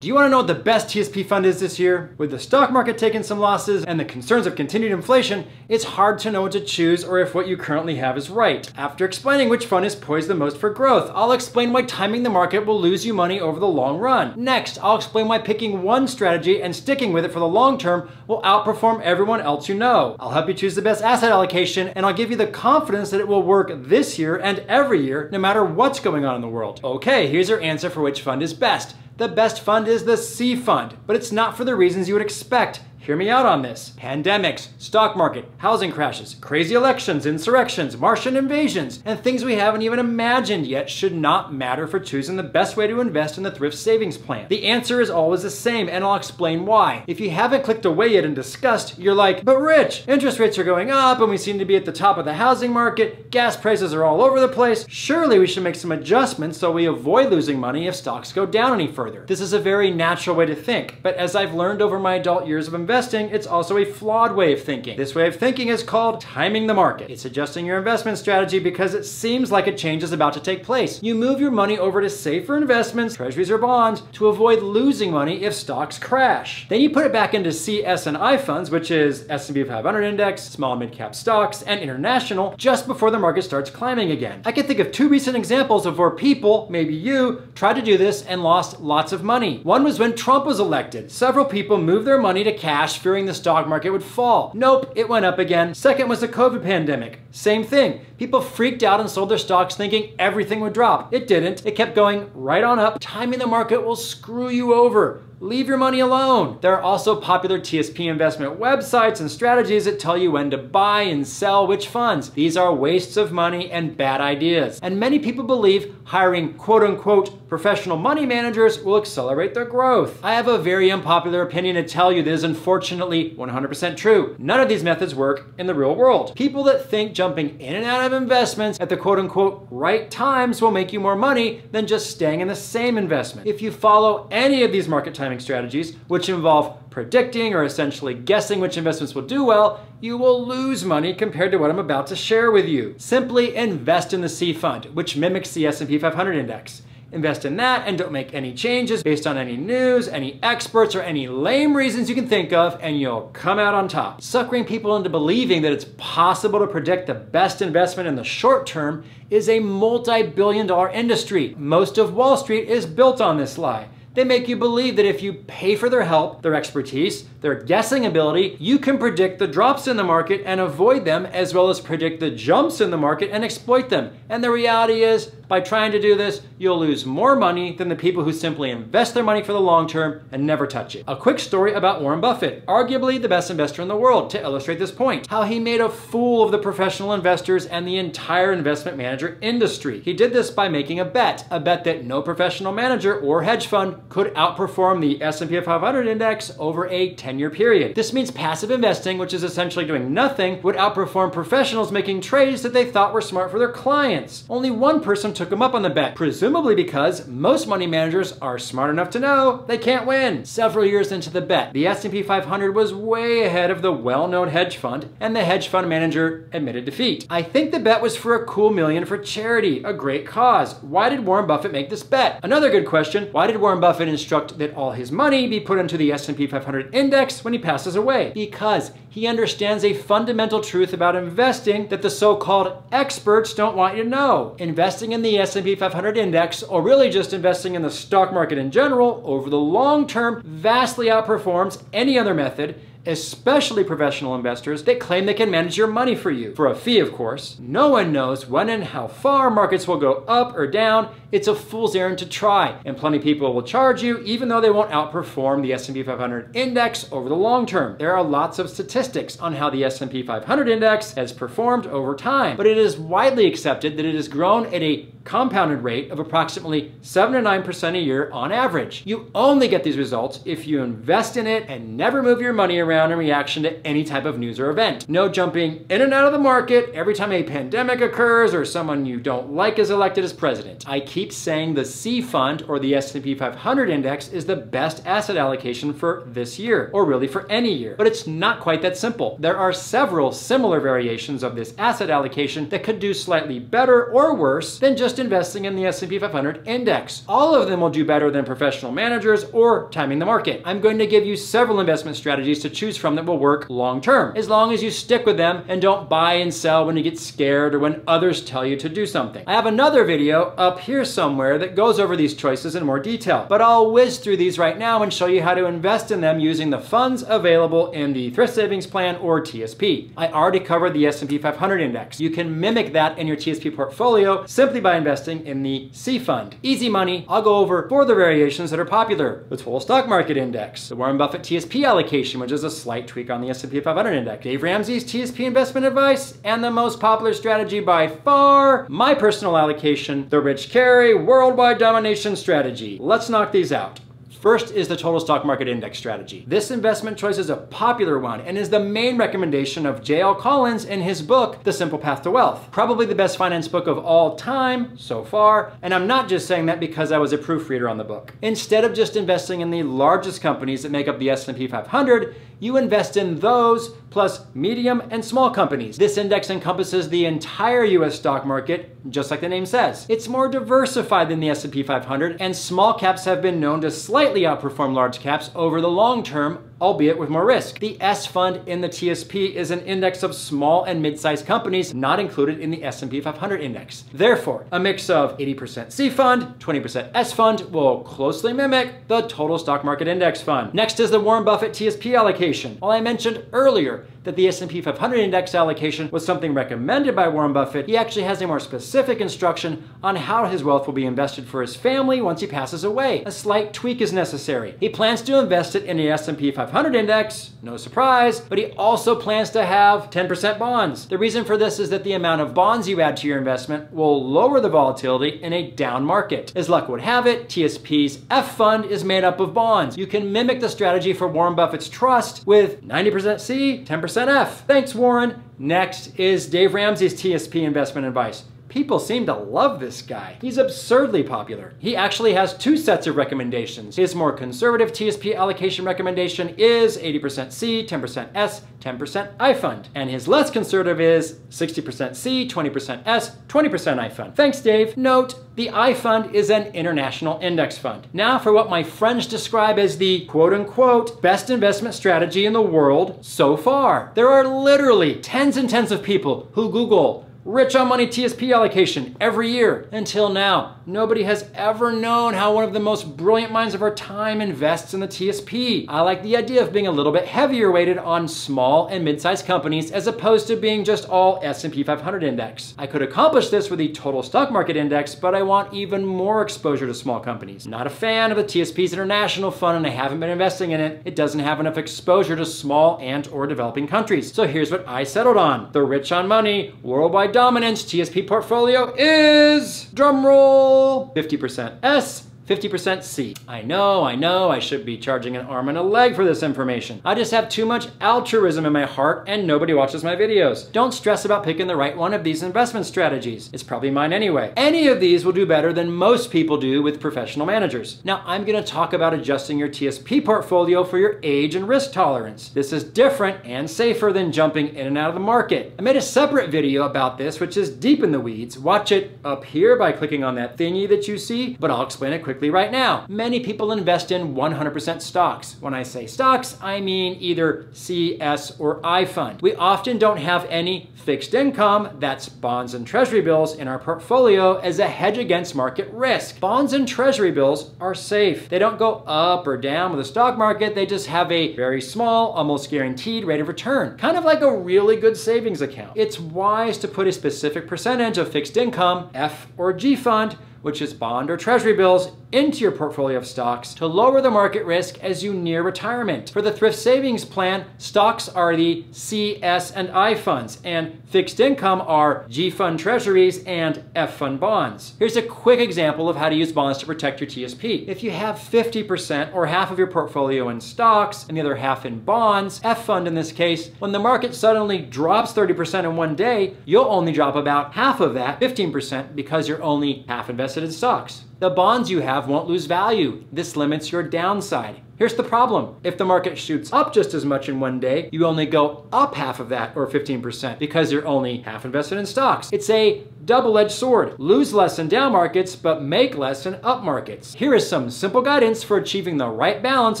Do you want to know what the best TSP fund is this year? With the stock market taking some losses and the concerns of continued inflation, it's hard to know what to choose or if what you currently have is right. After explaining which fund is poised the most for growth, I'll explain why timing the market will lose you money over the long run. Next, I'll explain why picking one strategy and sticking with it for the long term will outperform everyone else you know. I'll help you choose the best asset allocation, and I'll give you the confidence that it will work this year and every year, no matter what's going on in the world. Okay, here's your answer for which fund is best. The best fund is the C fund, but it's not for the reasons you would expect. Hear me out on this. Pandemics, stock market, housing crashes, crazy elections, insurrections, Martian invasions, and things we haven't even imagined yet should not matter for choosing the best way to invest in the thrift savings plan. The answer is always the same, and I'll explain why. If you haven't clicked away yet in disgust, you're like, but Rich, interest rates are going up and we seem to be at the top of the housing market, gas prices are all over the place. Surely we should make some adjustments so we avoid losing money if stocks go down any further. This is a very natural way to think, but as I've learned over my adult years of investing, it's also a flawed way of thinking. This way of thinking is called timing the market. It's adjusting your investment strategy because it seems like a change is about to take place. You move your money over to safer investments, treasuries or bonds, to avoid losing money if stocks crash. Then you put it back into CS&I funds, which is S&P 500 index, small and mid-cap stocks, and international, just before the market starts climbing again. I can think of two recent examples of where people, maybe you, tried to do this and lost lots of money. One was when Trump was elected. Several people moved their money to cash fearing the stock market would fall. Nope, it went up again. Second was the COVID pandemic. Same thing. People freaked out and sold their stocks thinking everything would drop. It didn't. It kept going right on up. Timing the market will screw you over. Leave your money alone. There are also popular TSP investment websites and strategies that tell you when to buy and sell which funds. These are wastes of money and bad ideas. And many people believe hiring quote-unquote professional money managers will accelerate their growth. I have a very unpopular opinion to tell you that is unfortunately 100% true. None of these methods work in the real world. People that think jumping in and out of investments at the quote-unquote right times will make you more money than just staying in the same investment. If you follow any of these market timing strategies, which involve predicting or essentially guessing which investments will do well, you will lose money compared to what I'm about to share with you. Simply invest in the C fund, which mimics the S&P 500 index. Invest in that and don't make any changes based on any news, any experts, or any lame reasons you can think of, and you'll come out on top. Suckering people into believing that it's possible to predict the best investment in the short term is a multi-billion-dollar industry. Most of Wall Street is built on this lie. They make you believe that if you pay for their help, their expertise, their guessing ability, you can predict the drops in the market and avoid them, as well as predict the jumps in the market and exploit them. And the reality is, by trying to do this, you'll lose more money than the people who simply invest their money for the long term and never touch it. A quick story about Warren Buffett, arguably the best investor in the world, to illustrate this point. How he made a fool of the professional investors and the entire investment manager industry. He did this by making a bet that no professional manager or hedge fund could outperform the S&P 500 index over a 10-year period. This means passive investing, which is essentially doing nothing, would outperform professionals making trades that they thought were smart for their clients. Only one person took him up on the bet, presumably because most money managers are smart enough to know they can't win. Several years into the bet, the S&P 500 was way ahead of the well-known hedge fund, and the hedge fund manager admitted defeat. I think the bet was for a cool million for charity, a great cause. Why did Warren Buffett make this bet? Another good question, why did Warren Buffett instruct that all his money be put into the S&P 500 index when he passes away? Because he understands a fundamental truth about investing that the so-called experts don't want you to know. Investing in the S&P 500 index, or really just investing in the stock market in general, over the long term vastly outperforms any other method, especially professional investors that claim they can manage your money for you. For a fee, of course. No one knows when and how far markets will go up or down. It's a fool's errand to try, and plenty of people will charge you even though they won't outperform the S&P 500 index over the long term. There are lots of statistics on how the S&P 500 index has performed over time, but it is widely accepted that it has grown at a compounded rate of approximately 7 to 9% a year on average. You only get these results if you invest in it and never move your money around in reaction to any type of news or event. No jumping in and out of the market every time a pandemic occurs or someone you don't like is elected as president. I keep keep saying the C fund or the S&P 500 index is the best asset allocation for this year, or really for any year. But it's not quite that simple. There are several similar variations of this asset allocation that could do slightly better or worse than just investing in the S&P 500 index. All of them will do better than professional managers or timing the market. I'm going to give you several investment strategies to choose from that will work long term, as long as you stick with them and don't buy and sell when you get scared or when others tell you to do something. I have another video up here somewhere that goes over these choices in more detail, but I'll whiz through these right now and show you how to invest in them using the funds available in the Thrift Savings Plan or TSP. I already covered the S&P 500 index. You can mimic that in your TSP portfolio simply by investing in the C fund. Easy money. I'll go over 4 of the variations that are popular. The total stock market index, the Warren Buffett TSP allocation, which is a slight tweak on the S&P 500 index, Dave Ramsey's TSP investment advice, and the most popular strategy by far, my personal allocation, the Rich Carry Worldwide Domination Strategy. Let's knock these out. First is the total stock market index strategy. This investment choice is a popular one and is the main recommendation of J.L. Collins in his book, The Simple Path to Wealth. Probably the best finance book of all time so far, and I'm not just saying that because I was a proofreader on the book. Instead of just investing in the largest companies that make up the S&P 500, you invest in those plus medium and small companies. This index encompasses the entire US stock market, just like the name says. It's more diversified than the S&P 500, and small caps have been known to slightly outperform large caps over the long term, albeit with more risk. The S fund in the TSP is an index of small and mid-sized companies not included in the S&P 500 index. Therefore, a mix of 80% C fund, 20% S fund will closely mimic the total stock market index fund. Next is the Warren Buffett TSP allocation. While I mentioned earlier that the S&P 500 index allocation was something recommended by Warren Buffett, he actually has a more specific instruction on how his wealth will be invested for his family once he passes away. A slight tweak is necessary. He plans to invest it in the S&P 500 index, no surprise, but he also plans to have 10% bonds. The reason for this is that the amount of bonds you add to your investment will lower the volatility in a down market. As luck would have it, TSP's F fund is made up of bonds. You can mimic the strategy for Warren Buffett's trust with 90% C, 10% F. Thanks, Warren. Next is Dave Ramsey's TSP investment advice. People seem to love this guy. He's absurdly popular. He actually has 2 sets of recommendations. His more conservative TSP allocation recommendation is 80% C, 10% S, 10% I fund. And his less conservative is 60% C, 20% S, 20% I fund. Thanks, Dave. Note, the I fund is an international index fund. Now for what my friends describe as the quote-unquote best investment strategy in the world so far. There are literally tens and tens of people who Google Rich on Money TSP allocation every year. Until now, nobody has ever known how one of the most brilliant minds of our time invests in the TSP. I like the idea of being a little bit heavier weighted on small and mid-sized companies as opposed to being just all S&P 500 index. I could accomplish this with the total stock market index, but I want even more exposure to small companies. Not a fan of the TSP's international fund, and I haven't been investing in it. It doesn't have enough exposure to small and or developing countries. So here's what I settled on. The Rich on Money Worldwide Dominance TSP portfolio is, drumroll, 50% S, 50% C. I know, I should be charging an arm and a leg for this information. I just have too much altruism in my heart and nobody watches my videos. Don't stress about picking the right one of these investment strategies. It's probably mine anyway. Any of these will do better than most people do with professional managers. Now, I'm gonna talk about adjusting your TSP portfolio for your age and risk tolerance. This is different and safer than jumping in and out of the market. I made a separate video about this, which is deep in the weeds. Watch it up here by clicking on that thingy that you see, but I'll explain it quickly right now. Many people invest in 100% stocks. When I say stocks, I mean either C, S, or I fund. We often don't have any fixed income, that's bonds and treasury bills, in our portfolio as a hedge against market risk. Bonds and treasury bills are safe. They don't go up or down with the stock market. They just have a very small, almost guaranteed rate of return. Kind of like a really good savings account. It's wise to put a specific percentage of fixed income, F or G fund, which is bond or treasury bills, into your portfolio of stocks to lower the market risk as you near retirement. For the thrift savings plan, stocks are the C, S, and I funds, and fixed income are G fund treasuries and F fund bonds. Here's a quick example of how to use bonds to protect your TSP. If you have 50% or half of your portfolio in stocks and the other half in bonds, F fund in this case, when the market suddenly drops 30% in one day, you'll only drop about half of that, 15%, because you're only half invested invested in stocks. The bonds you have won't lose value. This limits your downside. Here's the problem. If the market shoots up just as much in one day, you only go up half of that, or 15%, because you're only half invested in stocks. It's a double-edged sword. Lose less in down markets, but make less in up markets. Here is some simple guidance for achieving the right balance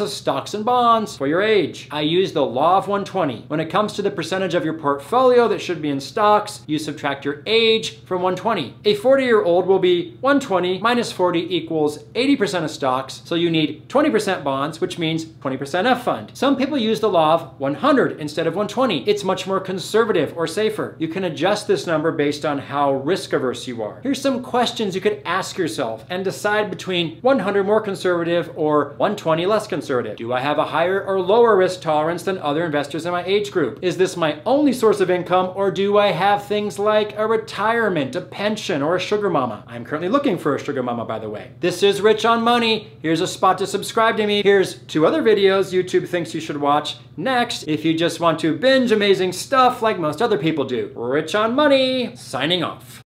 of stocks and bonds for your age. I use the law of 120. When it comes to the percentage of your portfolio that should be in stocks, you subtract your age from 120. A 40-year-old will be 120 minus 40 equals 80% of stocks, so you need 20% bonds, which means 20% F fund. Some people use the law of 100 instead of 120. It's much more conservative or safer. You can adjust this number based on how risk averse you are. Here's some questions you could ask yourself and decide between 100 more conservative or 120 less conservative. Do I have a higher or lower risk tolerance than other investors in my age group? Is this my only source of income, or do I have things like a retirement, a pension, or a sugar mama? I'm currently looking for a sugar mama, by the way. This is Rich on Money. Here's a spot to subscribe to me. Here's 2 other videos YouTube thinks you should watch next if you just want to binge amazing stuff like most other people do. Rich on Money, signing off.